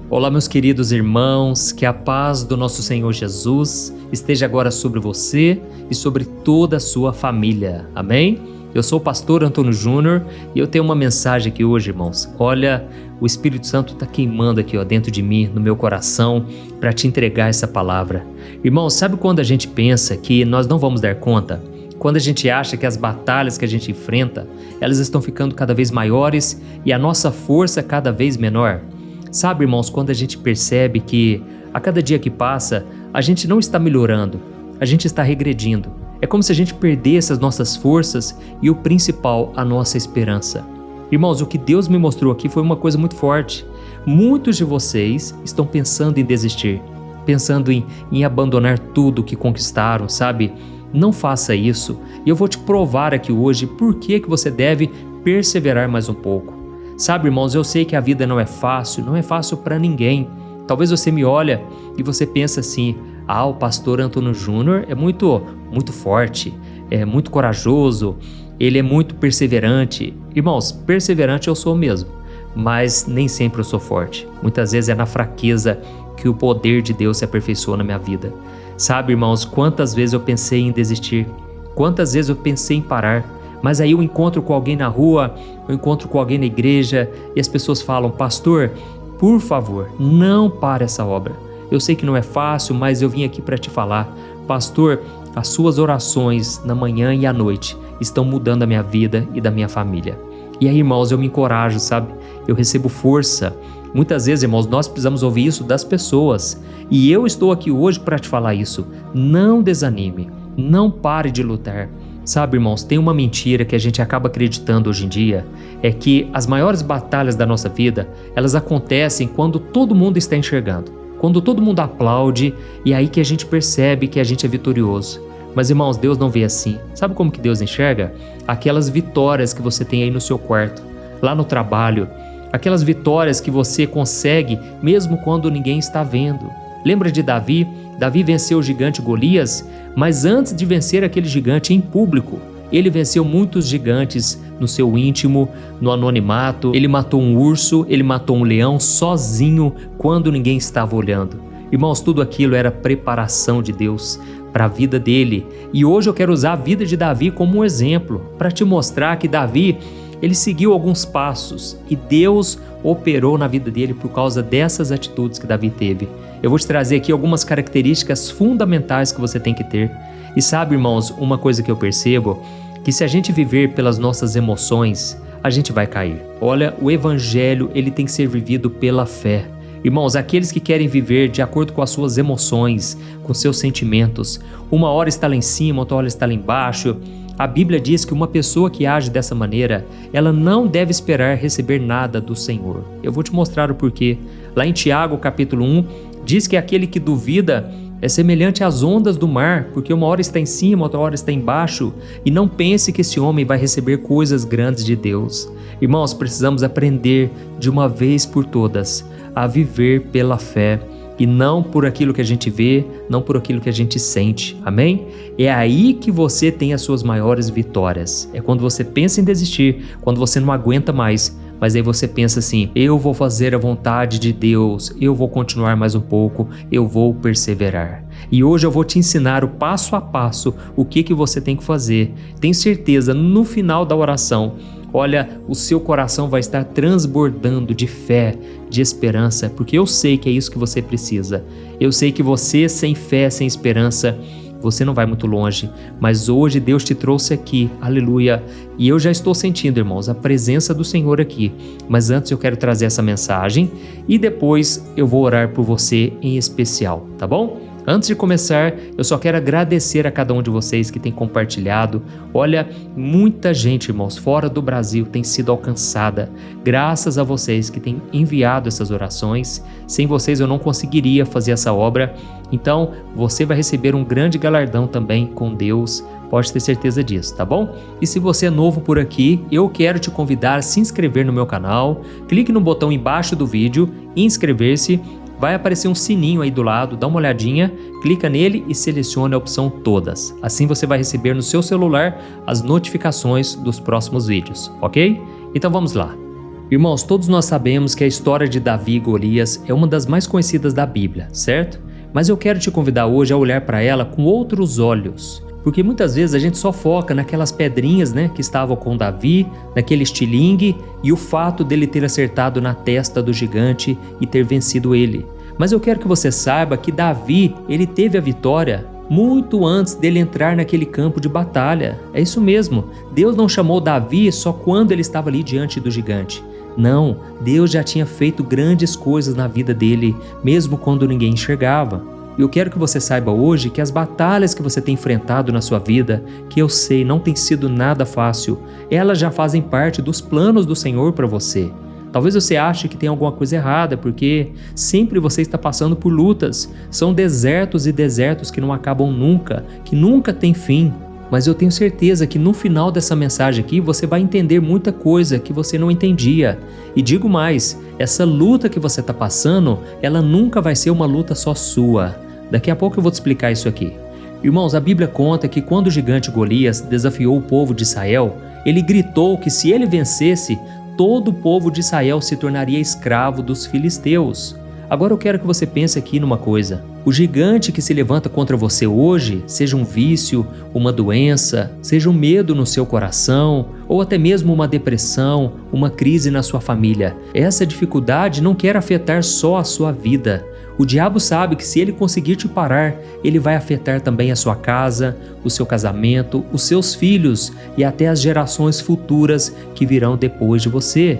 Olá, meus queridos irmãos, que a paz do nosso Senhor Jesus esteja agora sobre você e sobre toda a sua família. Amém? Eu sou o pastor Antônio Júnior e eu tenho uma mensagem aqui hoje, irmãos. Olha, o Espírito Santo está queimando aqui dentro de mim, no meu coração, para te entregar essa palavra. Irmãos, sabe quando a gente pensa que nós não vamos dar conta? Quando a gente acha que as batalhas que a gente enfrenta, elas estão ficando cada vez maiores e a nossa força cada vez menor? Sabe, irmãos, quando a gente percebe que a cada dia que passa, a gente não está melhorando, a gente está regredindo. É como se a gente perdesse as nossas forças e o principal, a nossa esperança. Irmãos, o que Deus me mostrou aqui foi uma coisa muito forte. Muitos de vocês estão pensando em desistir, pensando em abandonar tudo que conquistaram, sabe? Não faça isso. E eu vou te provar aqui hoje por que você deve perseverar mais um pouco. Sabe, irmãos, eu sei que a vida não é fácil para ninguém. Talvez você me olhe e você pense assim: o pastor Antônio Júnior é muito forte, é muito corajoso, ele é muito perseverante. Irmãos, perseverante eu sou mesmo, mas nem sempre eu sou forte. Muitas vezes é na fraqueza que o poder de Deus se aperfeiçoa na minha vida. Sabe, irmãos, quantas vezes eu pensei em desistir, quantas vezes eu pensei em parar, mas aí eu encontro com alguém na rua, eu encontro com alguém na igreja e as pessoas falam: pastor, por favor, não pare essa obra. Eu sei que não é fácil, mas eu vim aqui para te falar. Pastor, as suas orações na manhã e à noite estão mudando a minha vida e da minha família. E aí, irmãos, eu me encorajo, sabe? Eu recebo força. Muitas vezes, irmãos, nós precisamos ouvir isso das pessoas. E eu estou aqui hoje para te falar isso. Não desanime, não pare de lutar. Sabe, irmãos, tem uma mentira que a gente acaba acreditando hoje em dia, é que as maiores batalhas da nossa vida, elas acontecem quando todo mundo está enxergando, quando todo mundo aplaude, e aí que a gente percebe que a gente é vitorioso. Mas, irmãos, Deus não vê assim. Sabe como que Deus enxerga? Aquelas vitórias que você tem aí no seu quarto, lá no trabalho, aquelas vitórias que você consegue mesmo quando ninguém está vendo. Lembra de Davi? Davi venceu o gigante Golias, mas antes de vencer aquele gigante em público, ele venceu muitos gigantes no seu íntimo, no anonimato. Ele matou um urso, ele matou um leão sozinho quando ninguém estava olhando. Irmãos, tudo aquilo era preparação de Deus para a vida dele. E hoje eu quero usar a vida de Davi como um exemplo, para te mostrar que Davi, ele seguiu alguns passos e Deus operou na vida dele por causa dessas atitudes que Davi teve. Eu vou te trazer aqui algumas características fundamentais que você tem que ter. E sabe, irmãos, uma coisa que eu percebo, que se a gente viver pelas nossas emoções, a gente vai cair. Olha, o evangelho, ele tem que ser vivido pela fé. Irmãos, aqueles que querem viver de acordo com as suas emoções, com seus sentimentos, uma hora está lá em cima, outra hora está lá embaixo. A Bíblia diz que uma pessoa que age dessa maneira, ela não deve esperar receber nada do Senhor. Eu vou te mostrar o porquê. Lá em Tiago, capítulo 1, diz que aquele que duvida é semelhante às ondas do mar, porque uma hora está em cima, outra hora está embaixo, e não pense que esse homem vai receber coisas grandes de Deus. Irmãos, precisamos aprender de uma vez por todas a viver pela fé, e não por aquilo que a gente vê, não por aquilo que a gente sente, amém? É aí que você tem as suas maiores vitórias. É quando você pensa em desistir, quando você não aguenta mais, mas aí você pensa assim: eu vou fazer a vontade de Deus, eu vou continuar mais um pouco, eu vou perseverar. E hoje eu vou te ensinar o passo a passo o que você tem que fazer. Tenho certeza, no final da oração, olha, o seu coração vai estar transbordando de fé, de esperança, porque eu sei que é isso que você precisa. Eu sei que você, sem fé, sem esperança, você não vai muito longe, mas hoje Deus te trouxe aqui, aleluia, e eu já estou sentindo, irmãos, a presença do Senhor aqui. Mas antes eu quero trazer essa mensagem e depois eu vou orar por você em especial, tá bom? Antes de começar, eu só quero agradecer a cada um de vocês que tem compartilhado. Olha, muita gente, irmãos, fora do Brasil tem sido alcançada, graças a vocês que têm enviado essas orações. Sem vocês eu não conseguiria fazer essa obra. Então, você vai receber um grande galardão também com Deus. Pode ter certeza disso, tá bom? E se você é novo por aqui, eu quero te convidar a se inscrever no meu canal. Clique no botão embaixo do vídeo, inscrever-se. Vai aparecer um sininho aí do lado, dá uma olhadinha, clica nele e selecione a opção todas. Assim você vai receber no seu celular as notificações dos próximos vídeos, ok? Então vamos lá. Irmãos, todos nós sabemos que a história de Davi e Golias é uma das mais conhecidas da Bíblia, certo? Mas eu quero te convidar hoje a olhar para ela com outros olhos. Porque muitas vezes a gente só foca naquelas pedrinhas, que estavam com Davi, naquele estilingue e o fato dele ter acertado na testa do gigante e ter vencido ele. Mas eu quero que você saiba que Davi, ele teve a vitória muito antes dele entrar naquele campo de batalha. É isso mesmo, Deus não chamou Davi só quando ele estava ali diante do gigante. Não, Deus já tinha feito grandes coisas na vida dele, mesmo quando ninguém enxergava. E eu quero que você saiba hoje que as batalhas que você tem enfrentado na sua vida, que eu sei não tem sido nada fácil, elas já fazem parte dos planos do Senhor para você. Talvez você ache que tem alguma coisa errada, porque sempre você está passando por lutas. São desertos e desertos que não acabam nunca, que nunca tem fim. Mas eu tenho certeza que no final dessa mensagem aqui você vai entender muita coisa que você não entendia. E digo mais, essa luta que você está passando, ela nunca vai ser uma luta só sua. Daqui a pouco eu vou te explicar isso aqui. Irmãos, a Bíblia conta que quando o gigante Golias desafiou o povo de Israel, ele gritou que se ele vencesse, todo o povo de Israel se tornaria escravo dos filisteus. Agora eu quero que você pense aqui numa coisa. O gigante que se levanta contra você hoje, seja um vício, uma doença, seja um medo no seu coração, ou até mesmo uma depressão, uma crise na sua família, essa dificuldade não quer afetar só a sua vida. O diabo sabe que se ele conseguir te parar, ele vai afetar também a sua casa, o seu casamento, os seus filhos e até as gerações futuras que virão depois de você.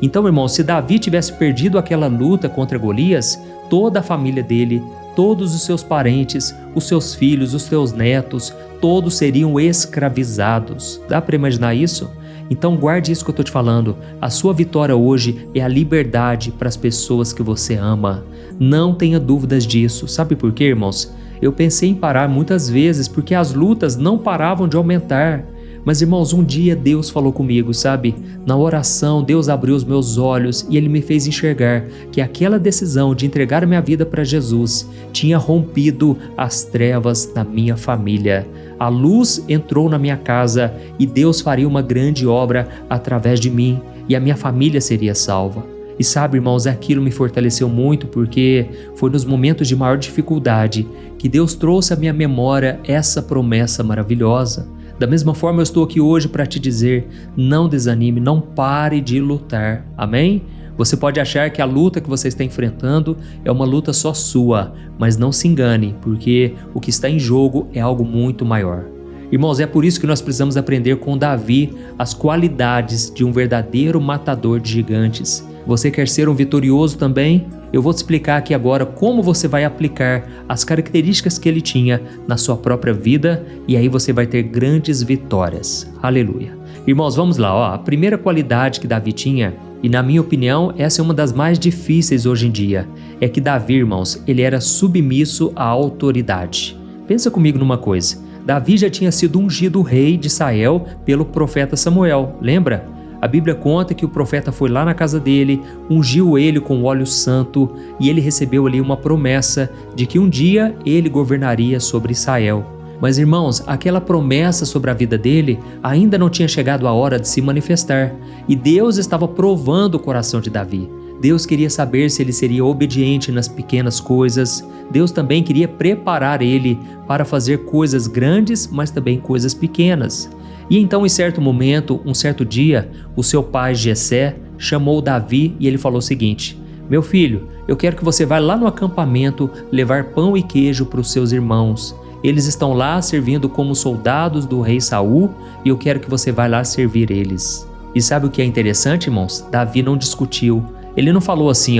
Então, irmão, se Davi tivesse perdido aquela luta contra Golias, toda a família dele, todos os seus parentes, os seus filhos, os seus netos, todos seriam escravizados. Dá para imaginar isso? Então guarde isso que eu estou te falando. A sua vitória hoje é a liberdade para as pessoas que você ama. Não tenha dúvidas disso. Sabe por quê, irmãos? Eu pensei em parar muitas vezes porque as lutas não paravam de aumentar. Mas, irmãos, um dia Deus falou comigo, sabe? Na oração, Deus abriu os meus olhos e Ele me fez enxergar que aquela decisão de entregar minha vida para Jesus tinha rompido as trevas na minha família. A luz entrou na minha casa e Deus faria uma grande obra através de mim e a minha família seria salva. E sabe, irmãos, aquilo me fortaleceu muito porque foi nos momentos de maior dificuldade que Deus trouxe à minha memória essa promessa maravilhosa. Da mesma forma, eu estou aqui hoje para te dizer, não desanime, não pare de lutar, amém? Você pode achar que a luta que você está enfrentando é uma luta só sua, mas não se engane, porque o que está em jogo é algo muito maior. Irmãos, é por isso que nós precisamos aprender com Davi as qualidades de um verdadeiro matador de gigantes. Você quer ser um vitorioso também? Eu vou te explicar aqui agora como você vai aplicar as características que ele tinha na sua própria vida e aí você vai ter grandes vitórias. Aleluia. Irmãos, vamos lá. A primeira qualidade que Davi tinha, e na minha opinião essa é uma das mais difíceis hoje em dia, é que Davi, irmãos, ele era submisso à autoridade. Pensa comigo numa coisa. Davi já tinha sido ungido rei de Israel pelo profeta Samuel, lembra? A Bíblia conta que o profeta foi lá na casa dele, ungiu ele com óleo santo e ele recebeu ali uma promessa de que um dia ele governaria sobre Israel. Mas, irmãos, aquela promessa sobre a vida dele ainda não tinha chegado a hora de se manifestar e Deus estava provando o coração de Davi. Deus queria saber se ele seria obediente nas pequenas coisas. Deus também queria preparar ele para fazer coisas grandes, mas também coisas pequenas. E então, em certo momento, um certo dia, o seu pai Jessé chamou Davi e ele falou o seguinte: meu filho, eu quero que você vá lá no acampamento levar pão e queijo para os seus irmãos. Eles estão lá servindo como soldados do rei Saul e eu quero que você vá lá servir eles. E sabe o que é interessante, irmãos? Davi não discutiu. Ele não falou assim,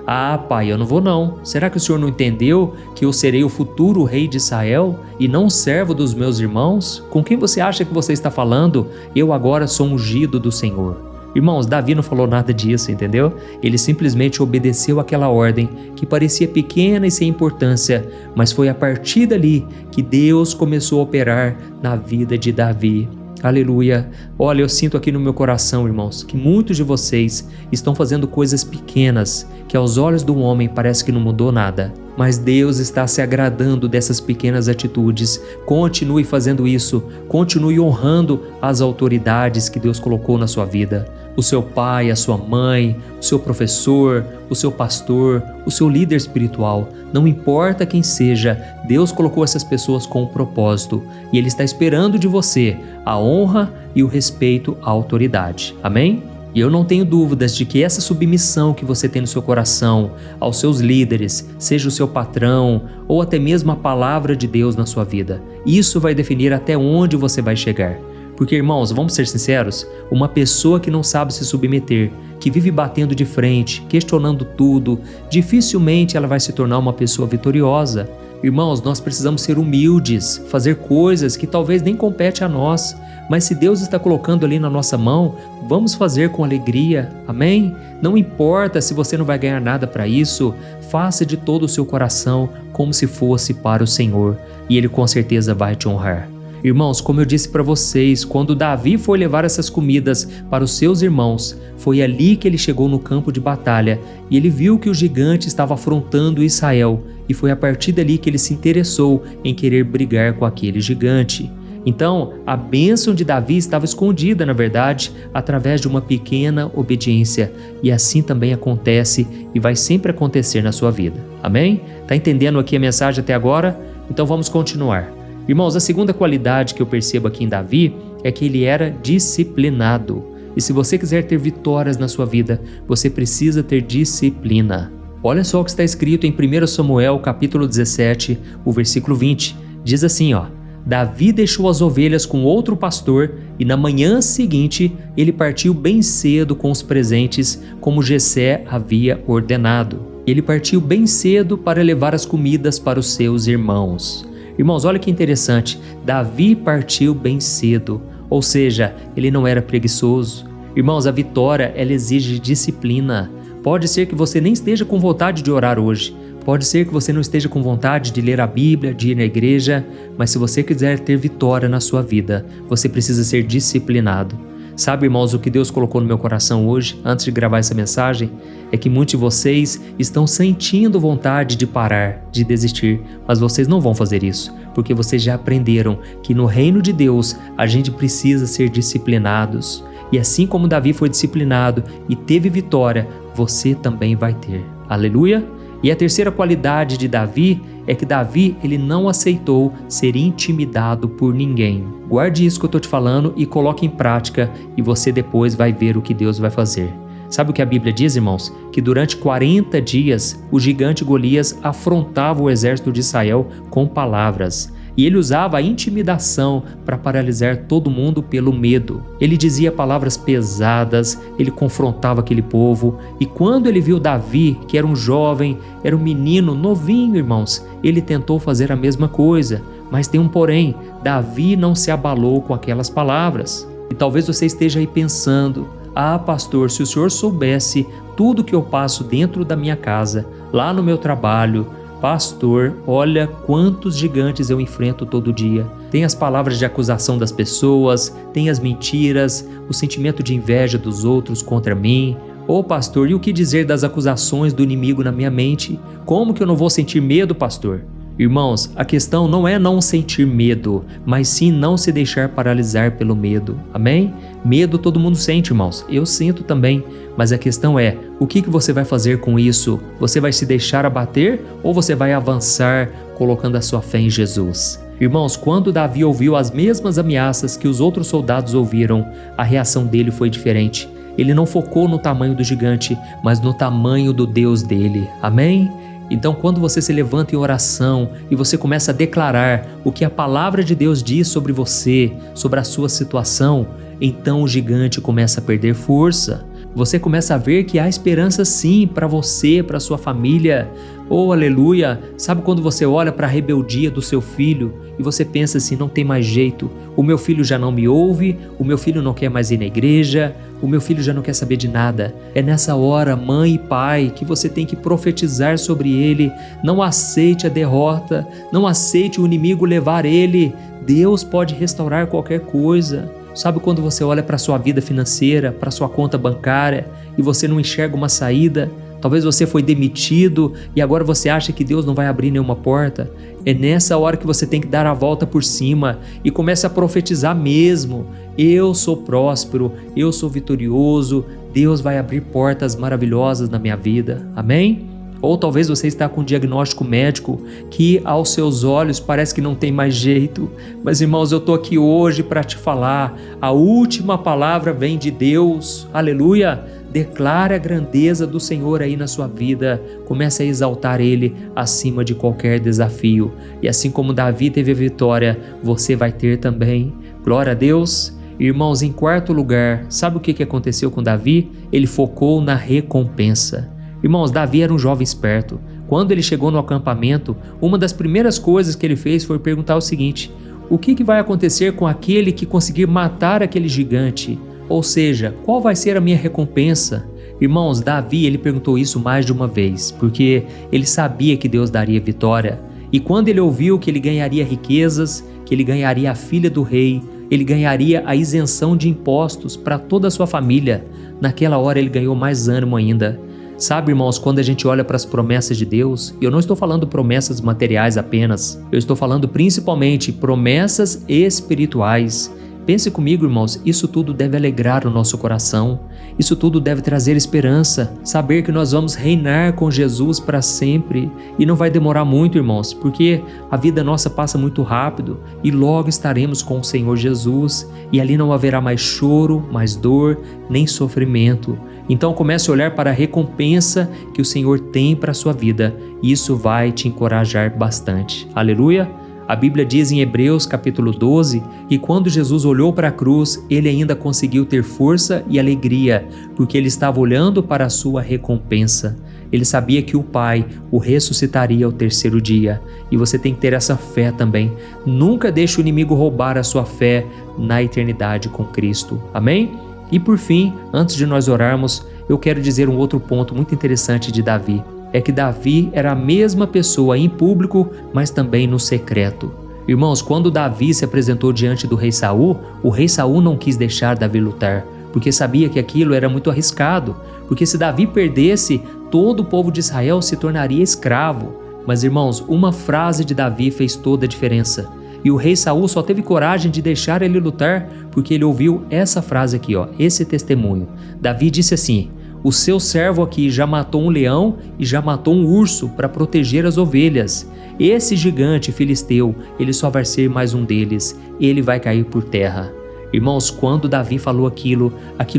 ah, pai, eu não vou não. Será que o senhor não entendeu que eu serei o futuro rei de Israel e não servo dos meus irmãos? Com quem você acha que você está falando? Eu agora sou ungido do Senhor. Irmãos, Davi não falou nada disso, entendeu? Ele simplesmente obedeceu aquela ordem que parecia pequena e sem importância, mas foi a partir dali que Deus começou a operar na vida de Davi. Aleluia. Olha, eu sinto aqui no meu coração, irmãos, que muitos de vocês estão fazendo coisas pequenas, que aos olhos do homem parece que não mudou nada. Mas Deus está se agradando dessas pequenas atitudes. Continue fazendo isso, continue honrando as autoridades que Deus colocou na sua vida. o seu pai, a sua mãe, o seu professor, o seu pastor, o seu líder espiritual. Não importa quem seja, Deus colocou essas pessoas com um propósito e Ele está esperando de você a honra e o respeito à autoridade. Amém? E eu não tenho dúvidas de que essa submissão que você tem no seu coração aos seus líderes, seja o seu patrão ou até mesmo a palavra de Deus na sua vida, isso vai definir até onde você vai chegar. Porque, irmãos, vamos ser sinceros, uma pessoa que não sabe se submeter, que vive batendo de frente, questionando tudo, dificilmente ela vai se tornar uma pessoa vitoriosa. Irmãos, nós precisamos ser humildes, fazer coisas que talvez nem compete a nós, mas se Deus está colocando ali na nossa mão, vamos fazer com alegria, amém? Não importa se você não vai ganhar nada para isso, faça de todo o seu coração como se fosse para o Senhor, e Ele com certeza vai te honrar. Irmãos, como eu disse para vocês, quando Davi foi levar essas comidas para os seus irmãos, foi ali que ele chegou no campo de batalha e ele viu que o gigante estava afrontando Israel, e foi a partir dali que ele se interessou em querer brigar com aquele gigante. Então, a bênção de Davi estava escondida, na verdade, através de uma pequena obediência, e assim também acontece e vai sempre acontecer na sua vida. Amém? Tá entendendo aqui a mensagem até agora? Então vamos continuar. Irmãos, a segunda qualidade que eu percebo aqui em Davi é que ele era disciplinado. E se você quiser ter vitórias na sua vida, você precisa ter disciplina. Olha só o que está escrito em 1 Samuel, capítulo 17, o versículo 20. Diz assim, ó: Davi deixou as ovelhas com outro pastor e na manhã seguinte ele partiu bem cedo com os presentes, como Jessé havia ordenado. Ele partiu bem cedo para levar as comidas para os seus irmãos. Irmãos, olha que interessante, Davi partiu bem cedo, ou seja, ele não era preguiçoso. Irmãos, a vitória, ela exige disciplina. Pode ser que você nem esteja com vontade de orar hoje, pode ser que você não esteja com vontade de ler a Bíblia, de ir na igreja, mas se você quiser ter vitória na sua vida, você precisa ser disciplinado. Sabe, irmãos, o que Deus colocou no meu coração hoje, antes de gravar essa mensagem, é que muitos de vocês estão sentindo vontade de parar, de desistir, mas vocês não vão fazer isso, porque vocês já aprenderam que no reino de Deus a gente precisa ser disciplinados. E assim como Davi foi disciplinado e teve vitória, você também vai ter. Aleluia! E a terceira qualidade de Davi é que Davi, ele não aceitou ser intimidado por ninguém. Guarde isso que eu estou te falando e coloque em prática, e você depois vai ver o que Deus vai fazer. Sabe o que a Bíblia diz, irmãos? Que durante 40 dias o gigante Golias afrontava o exército de Israel com palavras. E ele usava a intimidação para paralisar todo mundo pelo medo. Ele dizia palavras pesadas, ele confrontava aquele povo. E quando ele viu Davi, que era um jovem, era um menino novinho, irmãos, ele tentou fazer a mesma coisa. Mas tem um porém, Davi não se abalou com aquelas palavras. E talvez você esteja aí pensando: ah, pastor, se o senhor soubesse tudo que eu passo dentro da minha casa, lá no meu trabalho, pastor, olha quantos gigantes eu enfrento todo dia. Tem as palavras de acusação das pessoas, tem as mentiras, o sentimento de inveja dos outros contra mim. Ô pastor, e o que dizer das acusações do inimigo na minha mente? Como que eu não vou sentir medo, pastor? Irmãos, a questão não é não sentir medo, mas sim não se deixar paralisar pelo medo. Amém? Medo todo mundo sente, irmãos. Eu sinto também. Mas a questão é, o que você vai fazer com isso? Você vai se deixar abater ou você vai avançar colocando a sua fé em Jesus? Irmãos, quando Davi ouviu as mesmas ameaças que os outros soldados ouviram, a reação dele foi diferente. Ele não focou no tamanho do gigante, mas no tamanho do Deus dele. Amém? Então, quando você se levanta em oração e você começa a declarar o que a palavra de Deus diz sobre você, sobre a sua situação, então o gigante começa a perder força. Você começa a ver que há esperança sim para você, para sua família. Oh, aleluia! Sabe quando você olha para a rebeldia do seu filho e você pensa assim, não tem mais jeito, o meu filho já não me ouve, o meu filho não quer mais ir na igreja, o meu filho já não quer saber de nada. É nessa hora, mãe e pai, que você tem que profetizar sobre ele. Não aceite a derrota, não aceite o inimigo levar ele. Deus pode restaurar qualquer coisa. Sabe quando você olha para a sua vida financeira, para a sua conta bancária e você não enxerga uma saída? Talvez você foi demitido e agora você acha que Deus não vai abrir nenhuma porta. É nessa hora que você tem que dar a volta por cima e comece a profetizar mesmo. Eu sou próspero, eu sou vitorioso, Deus vai abrir portas maravilhosas na minha vida. Amém? Ou talvez você está com um diagnóstico médico que aos seus olhos parece que não tem mais jeito. Mas irmãos, eu estou aqui hoje para te falar, a última palavra vem de Deus. Aleluia! Declare a grandeza do Senhor aí na sua vida. Comece a exaltar Ele acima de qualquer desafio. E assim como Davi teve a vitória, você vai ter também. Glória a Deus! Irmãos, em quarto lugar, sabe o que aconteceu com Davi? Ele focou na recompensa. Irmãos, Davi era um jovem esperto. Quando ele chegou no acampamento, uma das primeiras coisas que ele fez foi perguntar o seguinte: o que vai acontecer com aquele que conseguir matar aquele gigante? Ou seja, qual vai ser a minha recompensa? Irmãos, Davi, ele perguntou isso mais de uma vez, porque ele sabia que Deus daria vitória. E quando ele ouviu que ele ganharia riquezas, que ele ganharia a filha do rei, ele ganharia a isenção de impostos para toda a sua família, naquela hora ele ganhou mais ânimo ainda. Sabe, irmãos, quando a gente olha para as promessas de Deus, e eu não estou falando promessas materiais apenas, eu estou falando principalmente promessas espirituais. Pense comigo, irmãos, isso tudo deve alegrar o nosso coração, isso tudo deve trazer esperança, saber que nós vamos reinar com Jesus para sempre e não vai demorar muito, irmãos, porque a vida nossa passa muito rápido e logo estaremos com o Senhor Jesus e ali não haverá mais choro, mais dor, nem sofrimento. Então comece a olhar para a recompensa que o Senhor tem para a sua vida e isso vai te encorajar bastante. Aleluia! A Bíblia diz em Hebreus capítulo 12 que quando Jesus olhou para a cruz, ele ainda conseguiu ter força e alegria, porque ele estava olhando para a sua recompensa. Ele sabia que o Pai o ressuscitaria ao terceiro dia. E você tem que ter essa fé também. Nunca deixe o inimigo roubar a sua fé na eternidade com Cristo. Amém? E por fim, antes de nós orarmos, eu quero dizer um outro ponto muito interessante de Davi. É que Davi era a mesma pessoa em público, mas também no secreto. Irmãos, quando Davi se apresentou diante do rei Saul, o rei Saul não quis deixar Davi lutar, porque sabia que aquilo era muito arriscado, porque se Davi perdesse, todo o povo de Israel se tornaria escravo. Mas irmãos, uma frase de Davi fez toda a diferença. E o rei Saul só teve coragem de deixar ele lutar, porque ele ouviu essa frase aqui, esse testemunho. Davi disse assim: o seu servo aqui já matou um leão e já matou um urso para proteger as ovelhas. Esse gigante filisteu, ele só vai ser mais um deles. Ele vai cair por terra. Irmãos, quando Davi falou aquilo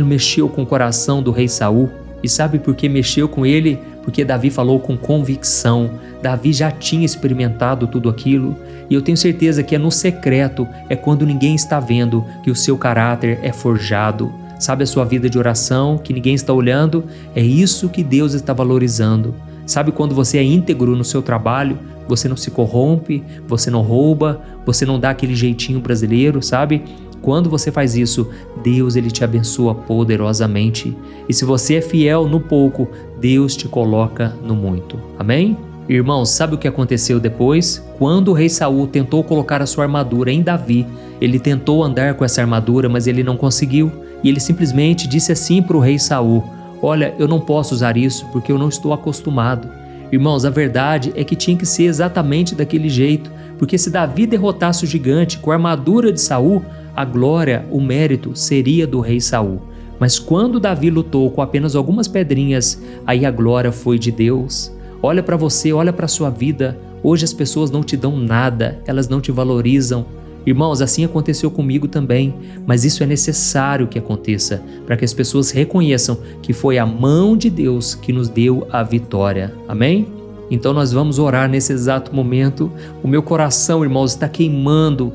mexeu com o coração do rei Saul. E sabe por que mexeu com ele? Porque Davi falou com convicção. Davi já tinha experimentado tudo aquilo. E eu tenho certeza que é no secreto, é quando ninguém está vendo, que o seu caráter é forjado. Sabe a sua vida de oração, que ninguém está olhando? É isso que Deus está valorizando. Sabe quando você é íntegro no seu trabalho? Você não se corrompe, você não rouba, você não dá aquele jeitinho brasileiro, sabe? Quando você faz isso, Deus ele te abençoa poderosamente. E se você é fiel no pouco, Deus te coloca no muito. Amém? Irmãos, sabe o que aconteceu depois? Quando o rei Saul tentou colocar a sua armadura em Davi, ele tentou andar com essa armadura, mas ele não conseguiu. E ele simplesmente disse assim para o rei Saul: olha, eu não posso usar isso porque eu não estou acostumado. Irmãos, a verdade é que tinha que ser exatamente daquele jeito, porque se Davi derrotasse o gigante com a armadura de Saul, a glória, o mérito seria do rei Saul. Mas quando Davi lutou com apenas algumas pedrinhas, aí a glória foi de Deus. Olha para você, olha para a sua vida. Hoje as pessoas não te dão nada, elas não te valorizam. Irmãos, assim aconteceu comigo também, mas isso é necessário que aconteça, para que as pessoas reconheçam que foi a mão de Deus que nos deu a vitória. Amém? Então nós vamos orar nesse exato momento. O meu coração, irmãos, está queimando.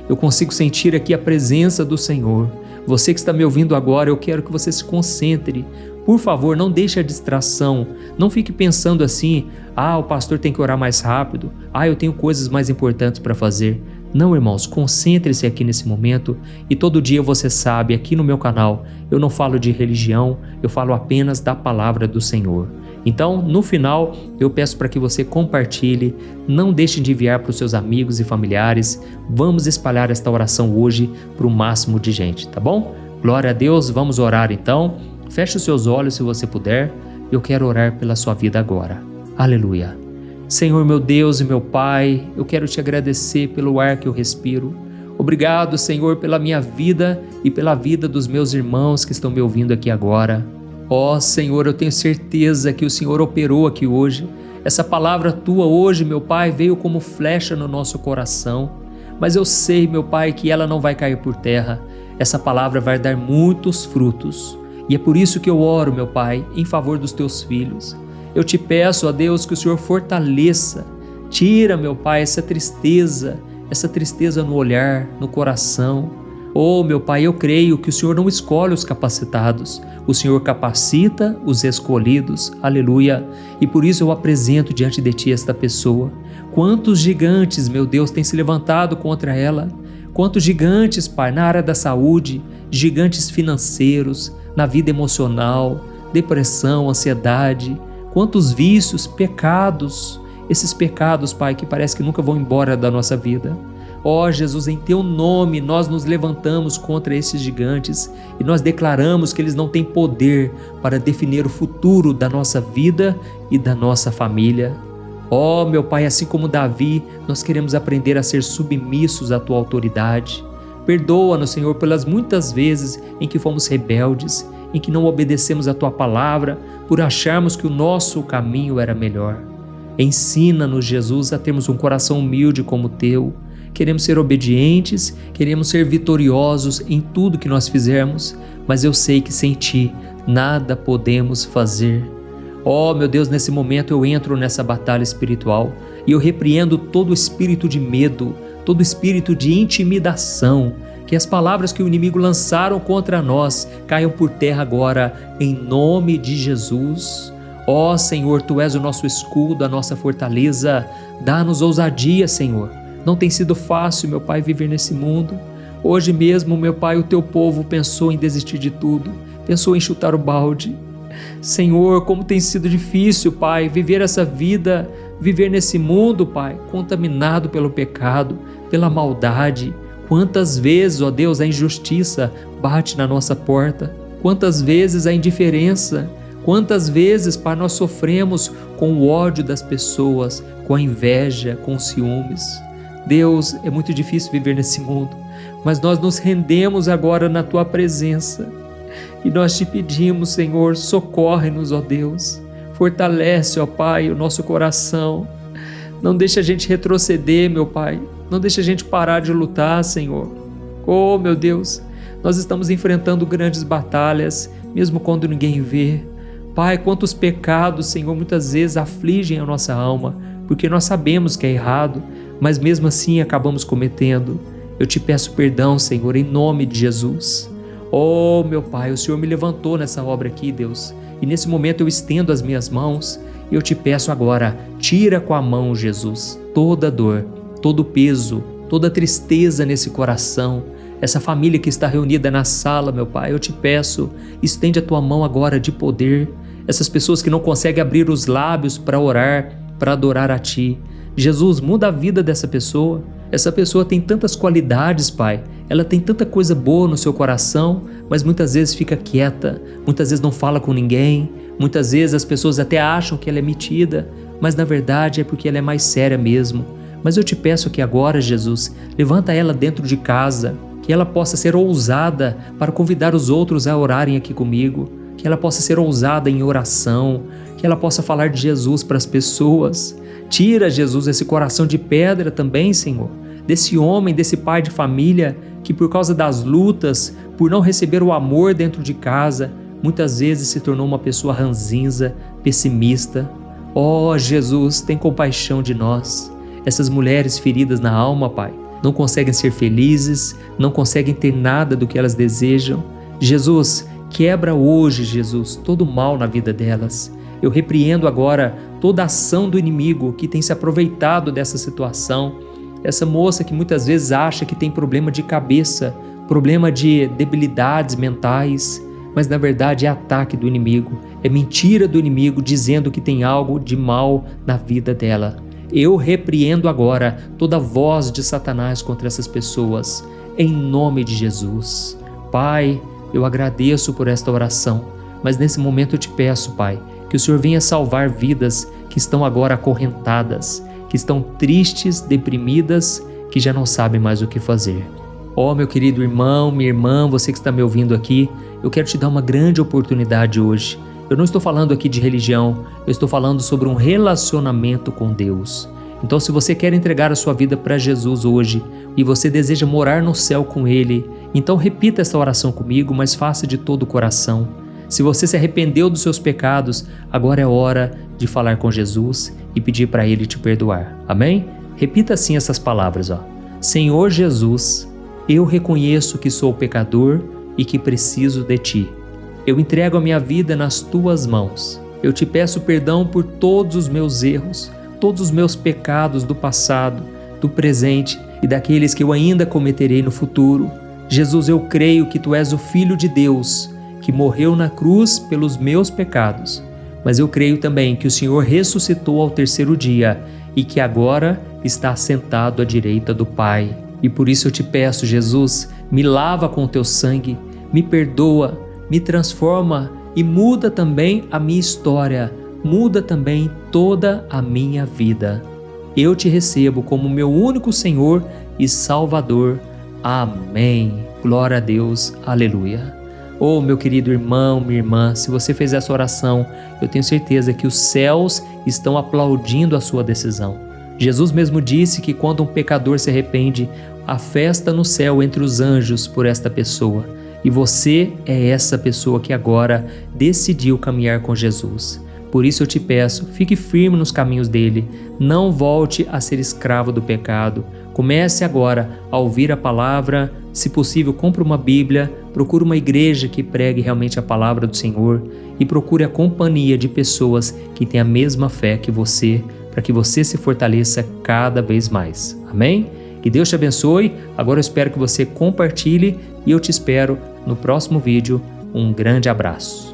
Eu consigo sentir aqui a presença do Senhor. Você que está me ouvindo agora, eu quero que você se concentre. Por favor, não deixe a distração. Não fique pensando assim: o pastor tem que orar mais rápido. Eu tenho coisas mais importantes para fazer. Não, irmãos, concentre-se aqui nesse momento e todo dia você sabe, aqui no meu canal, eu não falo de religião, eu falo apenas da palavra do Senhor. Então, no final, eu peço para que você compartilhe, não deixe de enviar para os seus amigos e familiares. Vamos espalhar esta oração hoje para o máximo de gente, tá bom? Glória a Deus, vamos orar então. Feche os seus olhos se você puder. Eu quero orar pela sua vida agora. Aleluia. Senhor, meu Deus e meu Pai, eu quero te agradecer pelo ar que eu respiro. Obrigado, Senhor, pela minha vida e pela vida dos meus irmãos que estão me ouvindo aqui agora. Ó Senhor, eu tenho certeza que o Senhor operou aqui hoje. Essa palavra tua hoje, meu Pai, veio como flecha no nosso coração. Mas eu sei, meu Pai, que ela não vai cair por terra. Essa palavra vai dar muitos frutos. E é por isso que eu oro, meu Pai, em favor dos teus filhos. Eu te peço, ó Deus, que o Senhor fortaleça. Tira, meu Pai, essa tristeza no olhar, no coração. Oh, meu Pai, eu creio que o Senhor não escolhe os capacitados, o Senhor capacita os escolhidos, aleluia. E por isso eu apresento diante de Ti esta pessoa. Quantos gigantes, meu Deus, têm se levantado contra ela? Quantos gigantes, Pai, na área da saúde, gigantes financeiros, na vida emocional, depressão, ansiedade, quantos vícios, pecados, esses pecados, Pai, que parece que nunca vão embora da nossa vida. Ó Jesus, em Teu nome nós nos levantamos contra esses gigantes e nós declaramos que eles não têm poder para definir o futuro da nossa vida e da nossa família. Ó meu Pai, assim como Davi, nós queremos aprender a ser submissos à Tua autoridade. Perdoa-nos, Senhor, pelas muitas vezes em que fomos rebeldes, em que não obedecemos a Tua palavra, por acharmos que o nosso caminho era melhor. Ensina-nos, Jesus, a termos um coração humilde como o Teu. Queremos ser obedientes, queremos ser vitoriosos em tudo que nós fizermos, mas eu sei que sem Ti nada podemos fazer. Oh, meu Deus, nesse momento eu entro nessa batalha espiritual e eu repreendo todo espírito de medo, todo espírito de intimidação, que as palavras que o inimigo lançaram contra nós caiam por terra agora, em nome de Jesus. Ó Senhor, Tu és o nosso escudo, a nossa fortaleza, dá-nos ousadia, Senhor. Não tem sido fácil, meu Pai, viver nesse mundo. Hoje mesmo, meu Pai, o Teu povo pensou em desistir de tudo, pensou em chutar o balde. Senhor, como tem sido difícil, Pai, viver essa vida, viver nesse mundo, Pai, contaminado pelo pecado, pela maldade. Quantas vezes, ó Deus, a injustiça bate na nossa porta, quantas vezes a indiferença, quantas vezes, Pai, nós sofremos com o ódio das pessoas, com a inveja, com os ciúmes. Deus, é muito difícil viver nesse mundo, mas nós nos rendemos agora na Tua presença e nós Te pedimos, Senhor, socorre-nos, ó Deus, fortalece, ó Pai, o nosso coração, não deixa a gente retroceder, meu Pai, não deixa a gente parar de lutar, Senhor. Oh, meu Deus, nós estamos enfrentando grandes batalhas, mesmo quando ninguém vê. Pai, quantos pecados, Senhor, muitas vezes afligem a nossa alma, porque nós sabemos que é errado, mas mesmo assim acabamos cometendo. Eu Te peço perdão, Senhor, em nome de Jesus. Oh, meu Pai, o Senhor me levantou nessa obra aqui, Deus, e nesse momento eu estendo as minhas mãos e eu Te peço agora, tira com a mão, Jesus, toda dor, todo peso, toda tristeza nesse coração, essa família que está reunida na sala, meu Pai, eu Te peço, estende a Tua mão agora de poder, essas pessoas que não conseguem abrir os lábios para orar, para adorar a Ti. Jesus, muda a vida dessa pessoa. Essa pessoa tem tantas qualidades, Pai, ela tem tanta coisa boa no seu coração, mas muitas vezes fica quieta, muitas vezes não fala com ninguém, muitas vezes as pessoas até acham que ela é metida, mas na verdade é porque ela é mais séria mesmo. Mas eu Te peço que agora, Jesus, levanta ela dentro de casa, que ela possa ser ousada para convidar os outros a orarem aqui comigo, que ela possa ser ousada em oração, que ela possa falar de Jesus para as pessoas. Tira, Jesus, esse coração de pedra também, Senhor, desse homem, desse pai de família que por causa das lutas, por não receber o amor dentro de casa, muitas vezes se tornou uma pessoa ranzinza, pessimista. Ó Jesus, tem compaixão de nós. Essas mulheres feridas na alma, Pai, não conseguem ser felizes, não conseguem ter nada do que elas desejam. Jesus, quebra hoje, Jesus, todo o mal na vida delas. Eu repreendo agora toda a ação do inimigo que tem se aproveitado dessa situação. Essa moça que muitas vezes acha que tem problema de cabeça, problema de debilidades mentais, mas na verdade é ataque do inimigo, é mentira do inimigo dizendo que tem algo de mal na vida dela. Eu repreendo agora toda voz de Satanás contra essas pessoas, em nome de Jesus. Pai, eu agradeço por esta oração, mas nesse momento eu Te peço, Pai, Que o Senhor venha salvar vidas que estão agora acorrentadas, que estão tristes, deprimidas, que já não sabem mais o que fazer. Ó, meu querido irmão, minha irmã, você que está me ouvindo aqui, eu quero te dar uma grande oportunidade hoje. Eu não estou falando aqui de religião, eu estou falando sobre um relacionamento com Deus. Então, se você quer entregar a sua vida para Jesus hoje e você deseja morar no céu com Ele, então repita essa oração comigo, mas faça de todo o coração. Se você se arrependeu dos seus pecados, agora é hora de falar com Jesus e pedir para Ele te perdoar. Amém? Repita assim essas palavras, ó. Senhor Jesus, eu reconheço que sou pecador e que preciso de Ti. Eu entrego a minha vida nas Tuas mãos. Eu te peço perdão por todos os meus erros, todos os meus pecados do passado, do presente e daqueles que eu ainda cometerei no futuro. Jesus, eu creio que Tu és o Filho de Deus, que morreu na cruz pelos meus pecados. Mas eu creio também que o Senhor ressuscitou ao terceiro dia e que agora está sentado à direita do Pai. E por isso eu te peço, Jesus, me lava com o Teu sangue, me perdoa, me transforma e muda também a minha história, muda também toda a minha vida. Eu te recebo como meu único Senhor e Salvador. Amém. Glória a Deus. Aleluia. Oh, meu querido irmão, minha irmã, se você fez essa oração, eu tenho certeza que os céus estão aplaudindo a sua decisão. Jesus mesmo disse que quando um pecador se arrepende, há festa no céu entre os anjos por esta pessoa. E você é essa pessoa que agora decidiu caminhar com Jesus. Por isso eu te peço, fique firme nos caminhos dele, não volte a ser escravo do pecado. Comece agora a ouvir a palavra, se possível compre uma Bíblia, procure uma igreja que pregue realmente a palavra do Senhor e procure a companhia de pessoas que têm a mesma fé que você, para que você se fortaleça cada vez mais. Amém? Que Deus te abençoe. Agora eu espero que você compartilhe e eu te espero no próximo vídeo. Um grande abraço.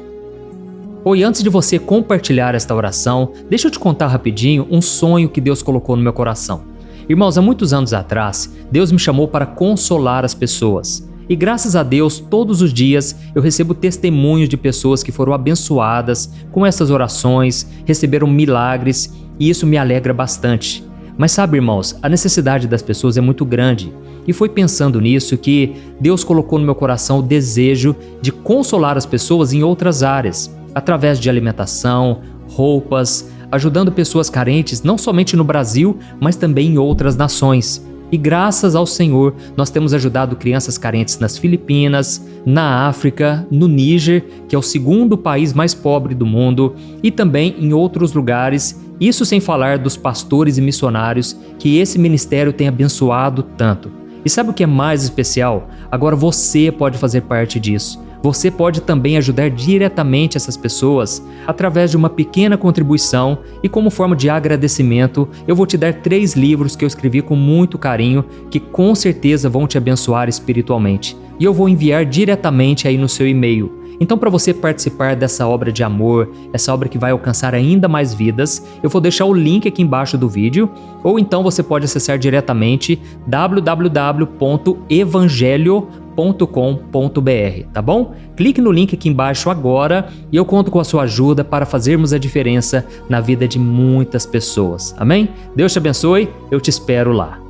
Oi, antes de você compartilhar esta oração, deixa eu te contar rapidinho um sonho que Deus colocou no meu coração. Irmãos, há muitos anos atrás, Deus me chamou para consolar as pessoas. E graças a Deus, todos os dias eu recebo testemunhos de pessoas que foram abençoadas com essas orações, receberam milagres e isso me alegra bastante. Mas sabe, irmãos, a necessidade das pessoas é muito grande. E foi pensando nisso que Deus colocou no meu coração o desejo de consolar as pessoas em outras áreas, através de alimentação, roupas, ajudando pessoas carentes não somente no Brasil, mas também em outras nações. E graças ao Senhor, nós temos ajudado crianças carentes nas Filipinas, na África, no Níger, que é o segundo país mais pobre do mundo, e também em outros lugares, isso sem falar dos pastores e missionários que esse ministério tem abençoado tanto. E sabe o que é mais especial? Agora você pode fazer parte disso. Você pode também ajudar diretamente essas pessoas através de uma pequena contribuição e como forma de agradecimento, eu vou te dar 3 livros que eu escrevi com muito carinho que com certeza vão te abençoar espiritualmente. E eu vou enviar diretamente aí no seu e-mail. Então, para você participar dessa obra de amor, essa obra que vai alcançar ainda mais vidas, eu vou deixar o link aqui embaixo do vídeo, ou então você pode acessar diretamente www.evangelio.com.br, tá bom? Clique no link aqui embaixo agora e eu conto com a sua ajuda para fazermos a diferença na vida de muitas pessoas. Amém? Deus te abençoe, eu te espero lá.